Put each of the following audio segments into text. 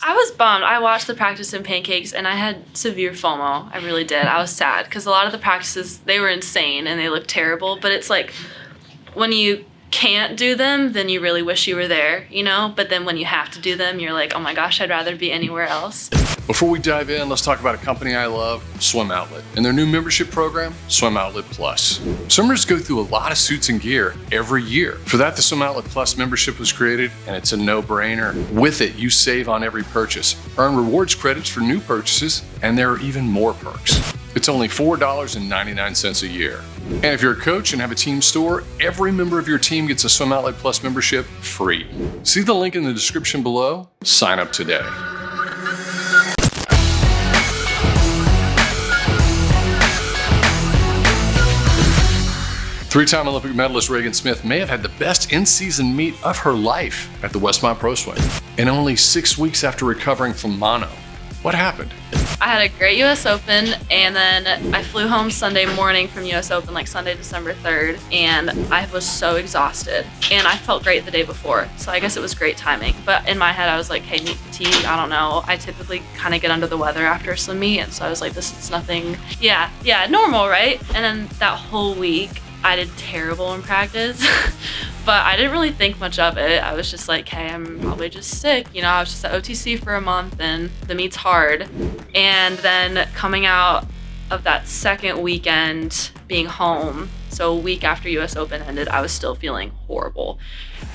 I was bummed. I watched the practice in pancakes and I had severe FOMO. I really did. I was sad because a lot of the practices, they were insane and they looked terrible. But it's like when you can't do them, then you really wish you were there, you know? But then when you have to do them, you're like, oh my gosh, I'd rather be anywhere else. Before we dive in, let's talk about a company I love, Swim Outlet, and their new membership program, Swim Outlet Plus. Swimmers go through a lot of suits and gear every year. For that, the Swim Outlet Plus membership was created, and it's a no-brainer. With it, you save on every purchase, earn rewards credits for new purchases, and there are even more perks. It's only $4.99 a year. And if you're a coach and have a team store, every member of your team gets a Swim Outlet Plus membership free. See the link in the description below. Sign up today. Three-time Olympic medalist Regan Smith may have had the best in-season meet of her life at the Westmont Pro Swim. And only 6 weeks after recovering from mono, what happened? I had a great US Open, and then I flew home Sunday morning from US Open, like Sunday, December 3rd, and I was so exhausted. And I felt great the day before, so I guess it was great timing. But in my head, I was like, hey, meet fatigue, I don't know. I typically kind of get under the weather after a swim meet, and so I was like, this is nothing, yeah, normal, right? And then that whole week, I did terrible in practice, but I didn't really think much of it. I was just like, hey, I'm probably just sick. You know, I was just at OTC for a month and the meet's hard. And then coming out of that second weekend being home, so a week after US Open ended, I was still feeling horrible.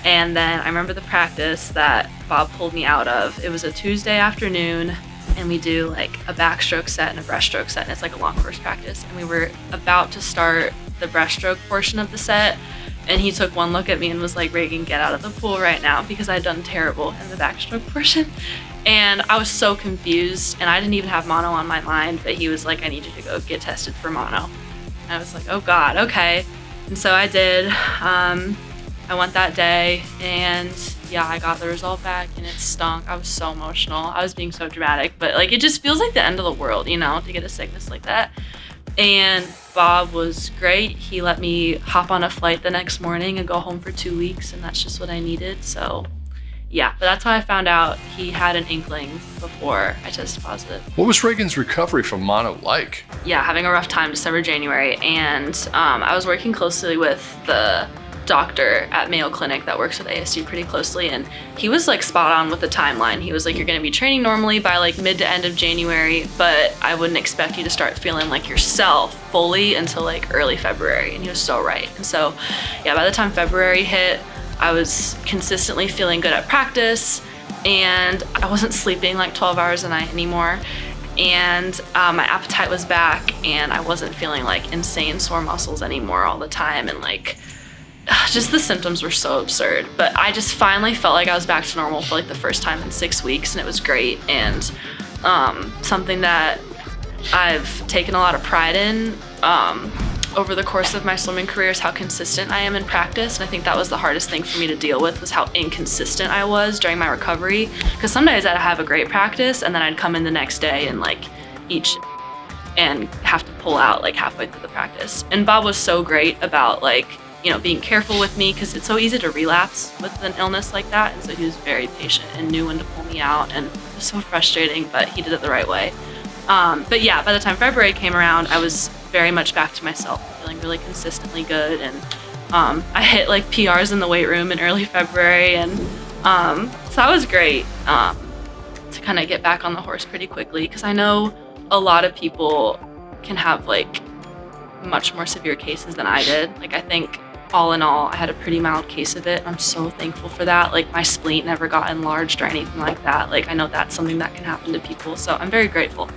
And then I remember the practice that Bob pulled me out of. It was a Tuesday afternoon, and we do like a backstroke set and a breaststroke set, and it's like a long course practice. And we were about to start the breaststroke portion of the set, and he took one look at me and was like, Regan, get out of the pool right now, because I'd done terrible in the backstroke portion. And I was so confused, and I didn't even have mono on my mind, but he was like, I need you to go get tested for mono. And I was like, oh God, okay. And so I did. I went that day, and yeah, I got the result back and it stunk. I was so emotional. I was being so dramatic, but like, it just feels like the end of the world, you know, to get a sickness like that. And Bob was great. He let me hop on a flight the next morning and go home for 2 weeks, and that's just what I needed. So yeah, but that's how I found out he had an inkling before I tested positive. What was Regan's recovery from mono like? Yeah, having a rough time December, January, and I was working closely with the doctor at Mayo Clinic that works with ASD pretty closely, and he was like spot on with the timeline. He was like, you're gonna be training normally by like mid to end of January, but I wouldn't expect you to start feeling like yourself fully until like early February. And he was so right. And so yeah, by the time February hit, I was consistently feeling good at practice, and I wasn't sleeping like 12 hours a night anymore. And my appetite was back, and I wasn't feeling like insane sore muscles anymore all the time, and like just the symptoms were so absurd. But I just finally felt like I was back to normal for like the first time in 6 weeks, and it was great. And something that I've taken a lot of pride in over the course of my swimming career is how consistent I am in practice. And I think that was the hardest thing for me to deal with, was how inconsistent I was during my recovery. Because some days I'd have a great practice, and then I'd come in the next day and like eat and have to pull out like halfway through the practice. And Bob was so great about like, you know, being careful with me, because it's so easy to relapse with an illness like that. And so he was very patient and knew when to pull me out, and it was so frustrating, but he did it the right way. But yeah, by the time February came around, I was very much back to myself, feeling really consistently good. And I hit like PRs in the weight room in early February. And so that was great to kind of get back on the horse pretty quickly, because I know a lot of people can have like much more severe cases than I did. Like, I think all in all, I had a pretty mild case of it. I'm so thankful for that. Like, my spleen never got enlarged or anything like that. Like, I know that's something that can happen to people, so I'm very grateful.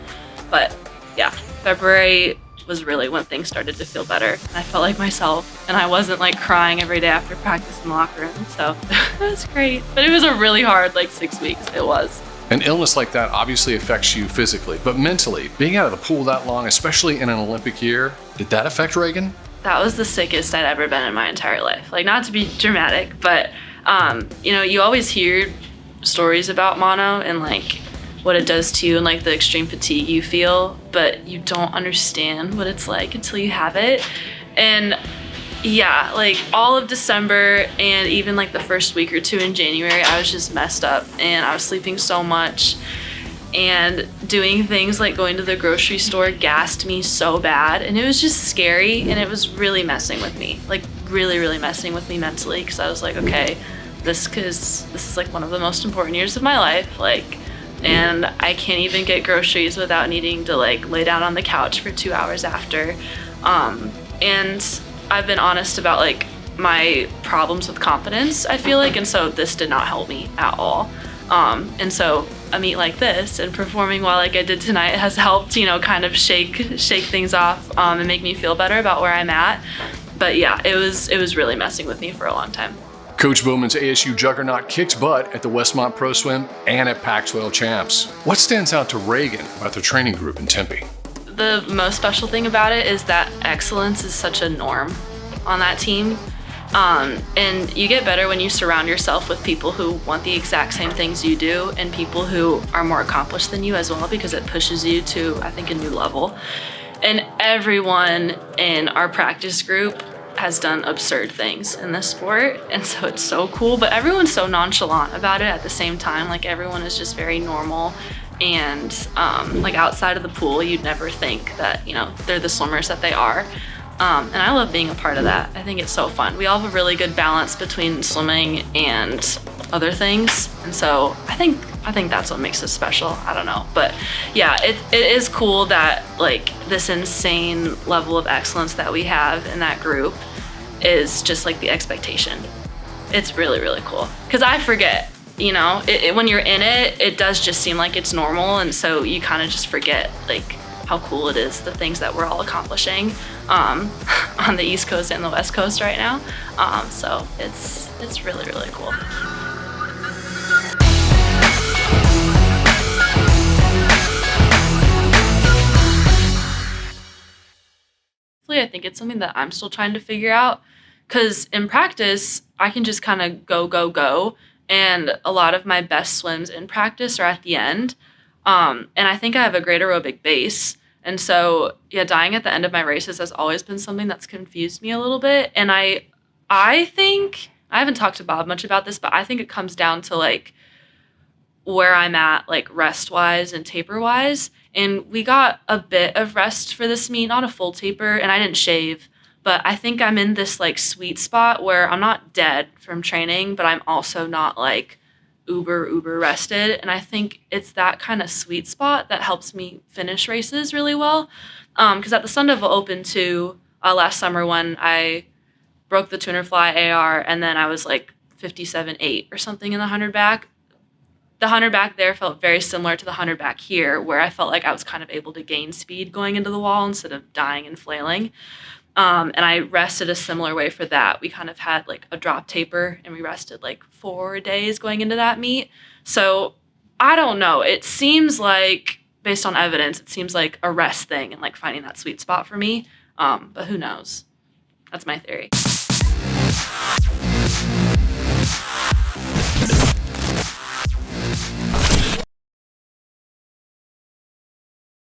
But yeah, February was really when things started to feel better, and I felt like myself, and I wasn't like crying every day after practice in the locker room. So it was great, but it was a really hard like 6 weeks. It was. An illness like that obviously affects you physically, but mentally, being out of the pool that long, especially in an Olympic year, did that affect Regan? That was the sickest I'd ever been in my entire life. Like, not to be dramatic, but you know, you always hear stories about mono and like what it does to you and like the extreme fatigue you feel, but you don't understand what it's like until you have it. And Yeah, like all of December and even like the first week or two in January, I was just messed up and I was sleeping so much, and doing things like going to the grocery store gassed me so bad, and it was just scary, and it was really messing with me, like really messing with me mentally, because I was like, okay, this is like one of the most important years of my life, like, and I can't even get groceries without needing to like lay down on the couch for 2 hours after. And I've been honest about like my problems with confidence, I feel like, and so this did not help me at all. And so a meet like this and performing well like I did tonight has helped, you know, kind of shake things off, and make me feel better about where I'm at. But yeah, it was really messing with me for a long time. Coach Bowman's ASU juggernaut kicks butt at the Westmont Pro Swim and at Pac-12 Champs. What stands out to Regan about their training group in Tempe? The most special thing about it is that excellence is such a norm on that team. And you get better when you surround yourself with people who want the exact same things you do, and people who are more accomplished than you as well, because it pushes you to, I think, a new level. And everyone in our practice group has done absurd things in this sport, and so it's so cool, but everyone's so nonchalant about it at the same time. Like, everyone is just very normal, and like outside of the pool, you'd never think that, you know, they're the swimmers that they are. And I love being a part of that. I think it's so fun. We all have a really good balance between swimming and other things, and so I think that's what makes us special. I don't know, but yeah, it is cool that like this insane level of excellence that we have in that group is just like the expectation. It's really cool, because I forget, you know, when you're in it, it does just seem like it's normal, and so you kind of just forget like how cool it is, the things that we're all accomplishing on the East Coast and the West Coast right now. So it's really cool. I think it's something that I'm still trying to figure out, because in practice, I can just kind of go, and a lot of my best swims in practice are at the end. And I think I have a great aerobic base. And so, yeah, dying at the end of my races has always been something that's confused me a little bit. And I think, I haven't talked to Bob much about this, but I think it comes down to like where I'm at, like rest-wise and taper-wise. And we got a bit of rest for this meet, not a full taper, and I didn't shave. But I think I'm in this like sweet spot where I'm not dead from training, but I'm also not like uber rested. And I think it's that kind of sweet spot that helps me finish races really well. Because at the Sun Devil Open too, last summer when I broke the 200 fly AR, and then I was like 57.8 or something in the 100 back. The 100 back there felt very similar to the 100 back here, where I felt like I was kind of able to gain speed going into the wall instead of dying and flailing. And I rested a similar way for that. We kind of had like a drop taper, and we rested like 4 days going into that meet. So I don't know. It seems like, based on evidence, it seems like a rest thing and like finding that sweet spot for me. But who knows? That's my theory.